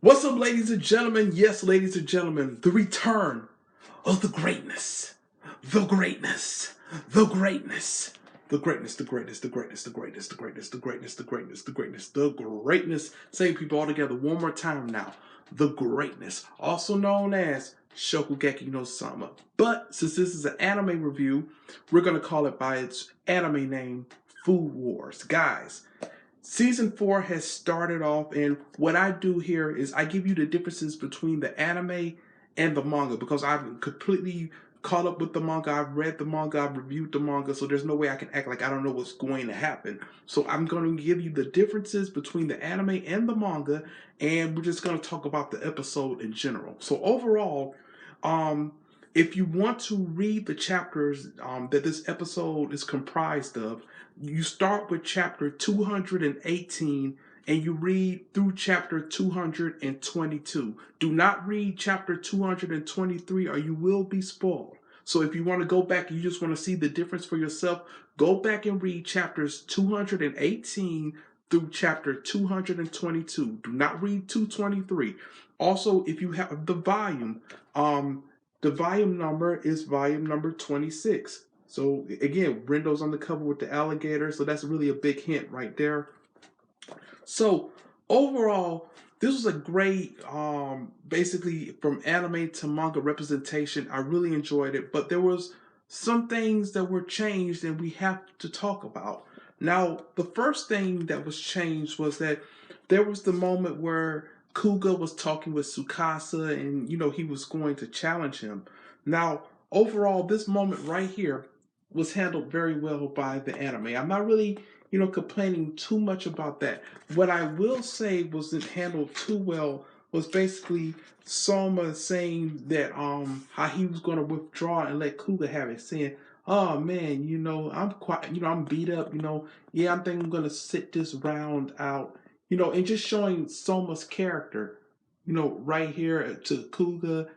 What's up, ladies and gentlemen? Yes, ladies and gentlemen, the return of the greatness. The greatness. The greatness. The greatness, the greatness, the greatness, the greatness, the greatness, the greatness, the greatness, the greatness, the greatness. Same people all together one more time now. The greatness, also known as Shokugeki no Soma. But since this is an anime review, we're going to call it by its anime name, Food Wars. Guys, Season 4 has started off, and what I do here is I give you the differences between the anime and the manga because I've completely caught up with the manga. I've read the manga, I've reviewed the manga, so there's no way I can act like I don't know what's going to happen. So I'm going to give you the differences between the anime and the manga, and we're just going to talk about the episode in general. So overall, um, if you want to read the chapters that this episode is comprised of, you start with chapter 218 and you read through chapter 222. Do not read chapter 223 or you will be spoiled. So if you want to go back and you just want to see the difference for yourself, go back and read chapters 218 through chapter 222. Do not read 223. Also, if you have the volume number is volume number 26. So again, Rendo's on the cover with the alligator, so that's really a big hint right there. So overall, this was a great, basically from anime to manga representation. I really enjoyed it, but there was some things that were changed, and we have to talk about. Now, the first thing that was changed was that there was the moment where Kuga was talking with Tsukasa, and he was going to challenge him. Now, overall, this moment right here was handled very well by the anime. I'm not really complaining too much about that. What I will say wasn't handled too well was basically Soma saying that how he was going to withdraw and let Kuga have it, saying, "Oh man, I'm quite, I'm beat up, yeah, I'm thinking I'm going to sit this round out, and just showing Soma's character, right here to Kuga,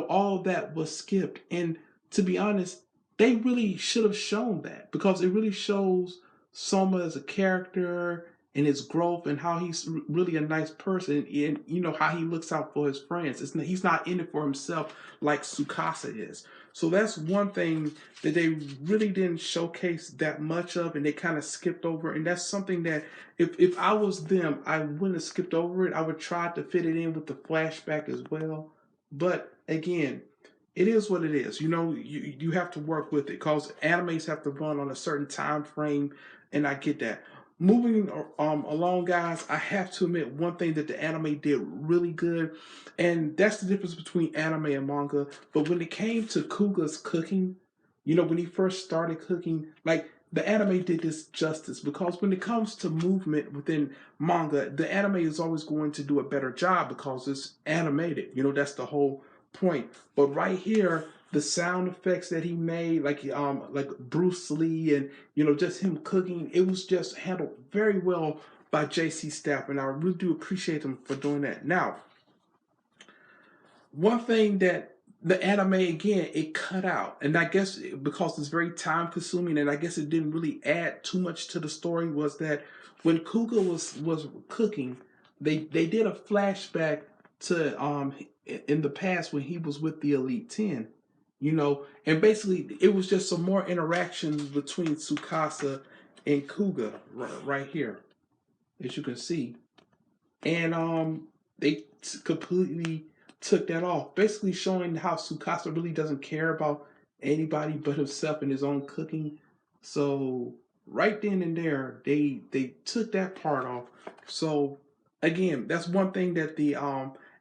all of that was skipped, and to be honest, they really should have shown that because it really shows Soma as a character and his growth and how he's really a nice person and how he looks out for his friends. He's not in it for himself like Tsukasa is. So that's one thing that they really didn't showcase that much of, and they kind of skipped over. And that's something that if I was them, I wouldn't have skipped over it. I would try to fit it in with the flashback as well. But again, it is what it is. You have to work with it because animes have to run on a certain time frame, and I get that. Moving along, guys, I have to admit one thing that the anime did really good, and that's the difference between anime and manga. But when it came to Kuga's cooking, when he first started cooking, like the anime did this justice because when it comes to movement within manga, the anime is always going to do a better job because it's animated. That's the whole point. But right here, the sound effects that he made, like Bruce Lee, and just him cooking, it was just handled very well by JC Staff, and I really do appreciate him for doing that. Now, one thing that the anime again it cut out, and I guess because it's very time consuming, and I guess it didn't really add too much to the story, was that when Kuga was cooking, they did a flashback to in the past when he was with the Elite 10, and basically it was just some more interactions between Tsukasa and Kuga right here, as you can see, and they completely took that off, basically showing how Tsukasa really doesn't care about anybody but himself and his own cooking. So right then and there, they took that part off. So again, that's one thing that the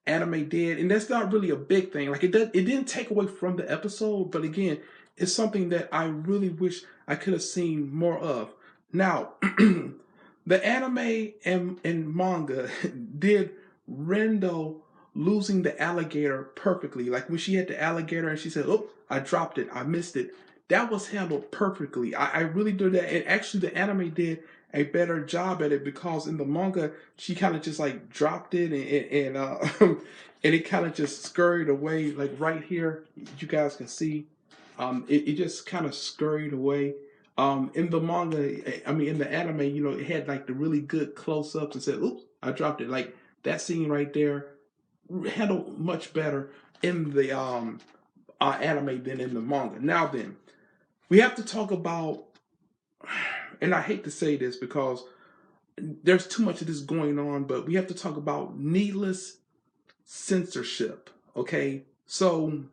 anime did, and that's not really a big thing. Like it didn't take away from the episode, but again, it's something that I really wish I could have seen more of. Now, the anime and manga did Rendo losing the alligator perfectly. Like when she had the alligator and she said, "Oh, I dropped it. I missed it." That was handled perfectly. I really did that. And actually, the anime did a better job at it because in the manga, she kind of just like dropped it and and it kind of just scurried away. Like right here, you guys can see, it just kind of scurried away. In the manga, I mean, in the anime, it had like the really good close ups and said, "Oops, I dropped it." Like that scene right there, handled much better in the anime than in the manga. Now then, we have to talk about, and I hate to say this because there's too much of this going on, but we have to talk about needless censorship. Okay, so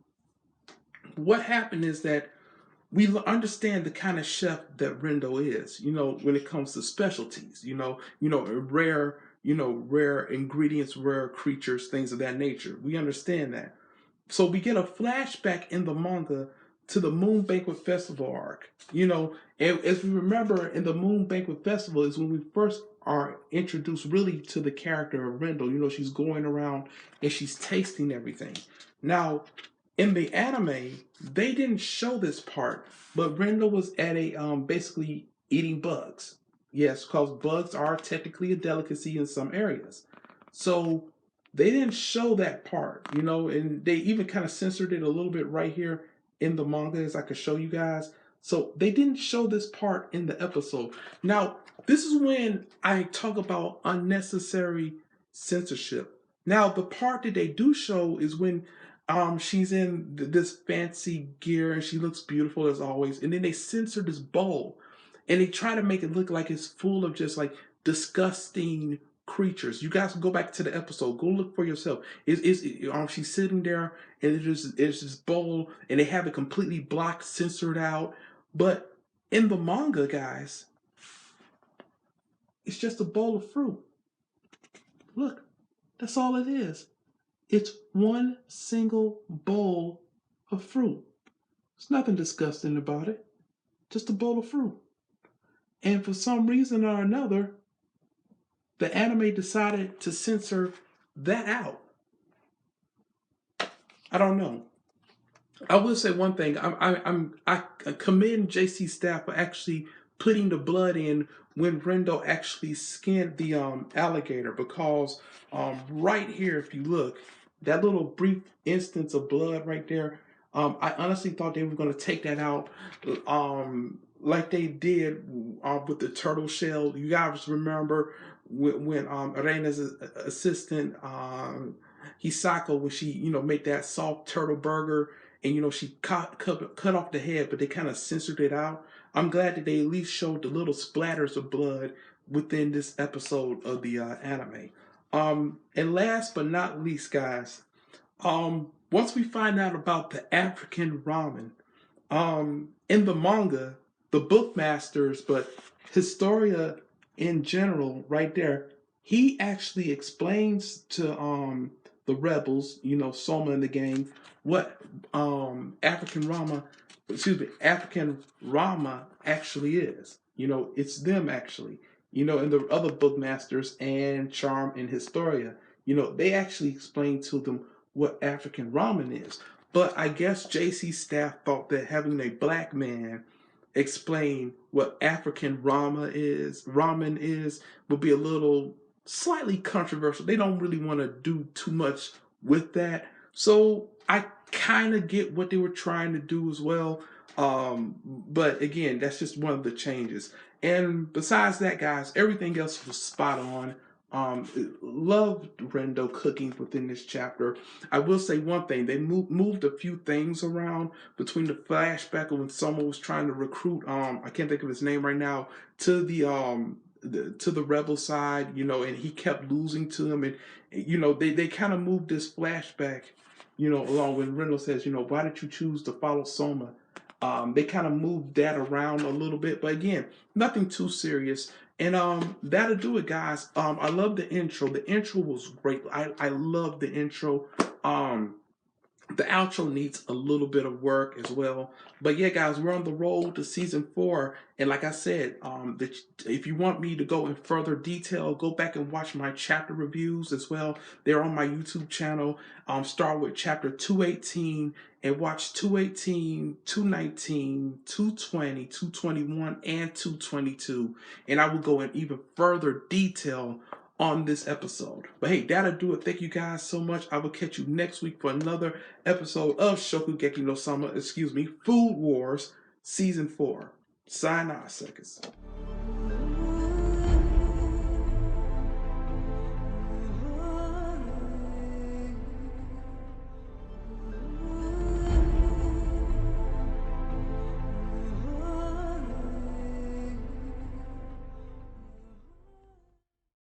what happened is that we understand the kind of chef that Rendo is. When it comes to specialties. Rare. Rare ingredients, rare creatures, things of that nature. We understand that. So we get a flashback in the manga to the Moon Banquet Festival arc. And as we remember, in the Moon Banquet Festival is when we first are introduced really to the character of Rendell. She's going around and she's tasting everything. Now, in the anime, they didn't show this part, but Rendell was at a basically eating bugs. Yes, because bugs are technically a delicacy in some areas. So they didn't show that part, and they even kind of censored it a little bit right here in the manga, as I could show you guys. So they didn't show this part in the episode. Now, this is when I talk about unnecessary censorship. Now, the part that they do show is when she's in this fancy gear and she looks beautiful as always, and then they censor this bowl and they try to make it look like it's full of just like disgusting creatures. You guys can go back to the episode. Go look for yourself. She's sitting there and it's this bowl and they have it completely blocked, censored out. But in the manga, guys, it's just a bowl of fruit. Look, that's all it is. It's one single bowl of fruit. There's nothing disgusting about it. Just a bowl of fruit. And for some reason or another, the anime decided to censor that out. I don't know. I will say one thing. I commend JC staff for actually putting the blood in when Rendo actually skinned the alligator, because right here, if you look, that little brief instance of blood right there, I honestly thought they were going to take that out, like they did with the turtle shell. You guys remember when Reina's assistant Hisako, when she made that soft turtle burger, and she cut off the head, but they kind of censored it out. I'm glad that they at least showed the little splatters of blood within this episode of the anime. And last but not least, guys, once we find out about the African ramen, in the manga, the bookmasters, but Historia in general, right there, he actually explains to the rebels, Soma and the gang, what African Rama actually is. It's them actually. And the other bookmasters and Charm and Historia, they actually explain to them what African ramen is. But I guess JC staff thought that having a black man explain what African ramen is, would be a little slightly controversial. They don't really want to do too much with that. So I kind of get what they were trying to do as well. But again, that's just one of the changes. And besides that, guys, everything else was spot on. Loved Rendo cooking within this chapter. I will say one thing: they moved a few things around between the flashback of when Soma was trying to recruit. I can't think of his name right now, to the rebel side. And he kept losing to him, and they kind of moved this flashback. Along when Rendo says, why did you choose to follow Soma? They kind of moved that around a little bit, but again, nothing too serious. And that'll do it, guys. I love the intro. The intro was great. I love the intro. The outro needs a little bit of work as well. But yeah, guys, we're on the road to season 4. And like I said, if you want me to go in further detail, go back and watch my chapter reviews as well. They're on my YouTube channel. Start with chapter 218 and watch 218, 219, 220, 221, and 222. And I will go in even further detail on this episode. But hey, that'll do it. Thank you guys so much. I will catch you next week for another episode of Shokugeki no Soma, Food Wars Season 4. Sayonara, suckers.